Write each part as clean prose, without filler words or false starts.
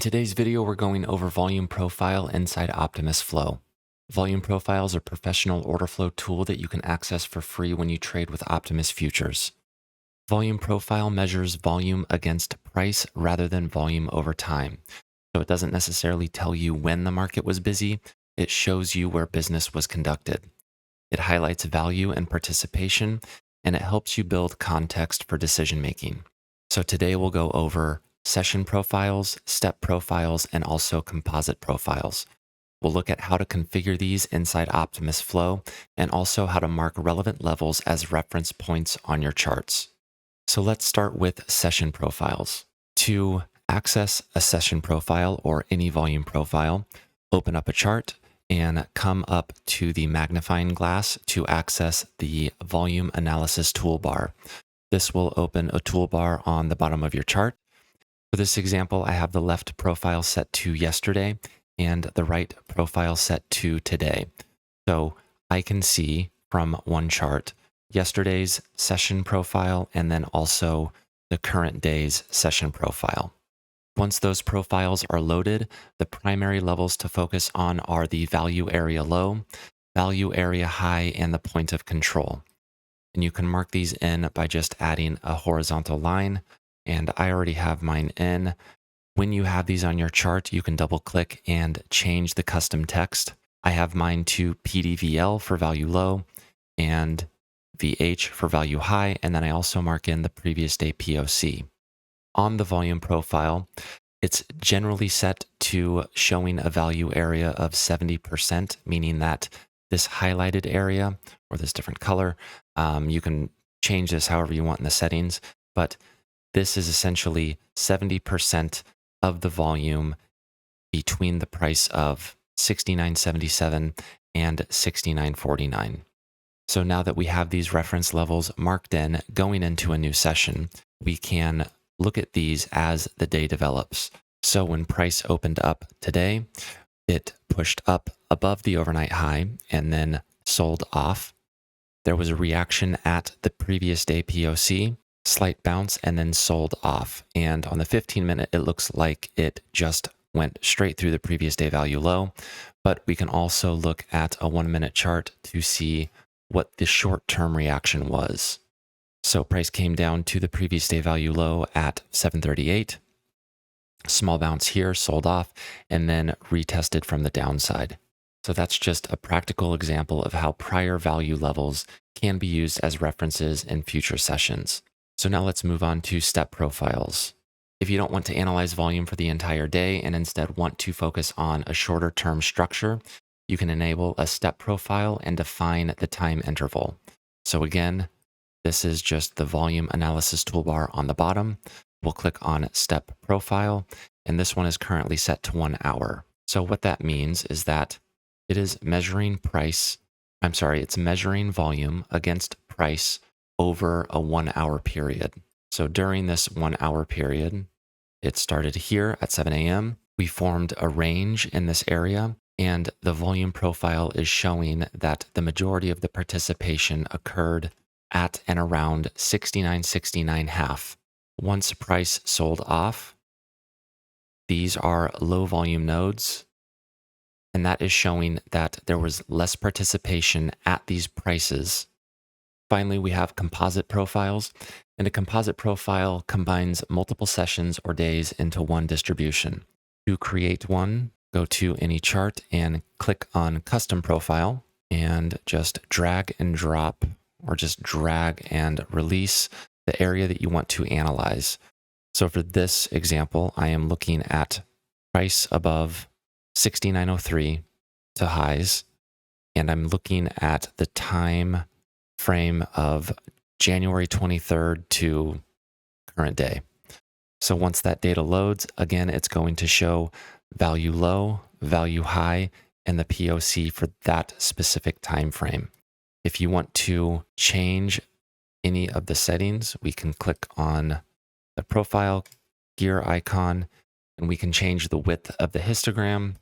today's video, we're going over volume profile inside Optimus Flow. Volume profile is a professional order flow tool that you can access for free when you trade with Optimus Futures. Volume profile measures volume against price rather than volume over time. So it doesn't necessarily tell you when the market was busy, it shows you where business was conducted. It highlights value and participation, and it helps you build context for decision making. So today we'll go over session profiles, step profiles, and also composite profiles. We'll look at how to configure these inside Optimus Flow and also how to mark relevant levels as reference points on your charts. So let's start with session profiles. To access a session profile or any volume profile, open up a chart and come up to the magnifying glass to access the volume analysis toolbar. This will open a toolbar on the bottom of your chart. For this example, I have the left profile set to yesterday and the right profile set to today. So I can see from one chart yesterday's session profile and then also the current day's session profile. Once those profiles are loaded, the primary levels to focus on are the value area low, value area high, and the point of control. And you can mark these in by just adding a horizontal line, and I already have mine in. When you have these on your chart, you can double click and change the custom text. I have mine to PDVL for value low and VH for value high, and then I also mark in the previous day POC. On the volume profile, it's generally set to showing a value area of 70%, meaning that this highlighted area or this different color, you can change this however you want in the settings, but this is essentially 70% of the volume between the price of $69.77 and $69.49. So now that we have these reference levels marked in going into a new session, we can look at these as the day develops. So when price opened up today, it pushed up above the overnight high and then sold off. There was a reaction at the previous day POC, slight bounce, and then sold off. And on the 15-minute, it looks like it just went straight through the previous day value low. But we can also look at a 1-minute chart to see what the short-term reaction was. So price came down to the previous day value low at 738. Small bounce here, sold off, and then retested from the downside. So that's just a practical example of how prior value levels can be used as references in future sessions. So now let's move on to step profiles. If you don't want to analyze volume for the entire day and instead want to focus on a shorter term structure, you can enable a step profile and define the time interval. So again, this is just the volume analysis toolbar on the bottom. We'll click on step profile, and this one is currently set to 1 hour. So what that means is that it is measuring it's measuring volume against price over a 1 hour period. So during this 1 hour period, it started here at 7 a.m. We formed a range in this area, and the volume profile is showing that the majority of the participation occurred at and around 69.69.5. Once price sold off, these are low volume nodes, and that is showing that there was less participation at these prices. Finally, we have composite profiles, and a composite profile combines multiple sessions or days into one distribution. To create one, go to any chart and click on custom profile and just drag and drop or just drag and release the area that you want to analyze. So for this example, I am looking at price above 69.03 to highs, and I'm looking at the time frame of January 23rd to current day. So once that data loads, again, it's going to show value low, value high, and the POC for that specific time frame. If you want to change any of the settings, we can click on the profile gear icon and we can change the width of the histogram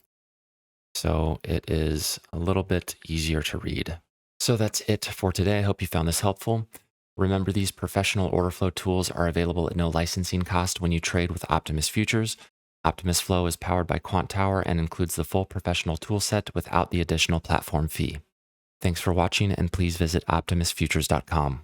so it is a little bit easier to read. So that's it for today. I hope you found this helpful. Remember, these professional order flow tools are available at no licensing cost when you trade with Optimus Futures. Optimus Flow is powered by Quantower and includes the full professional toolset without the additional platform fee. Thanks for watching, and please visit optimusfutures.com.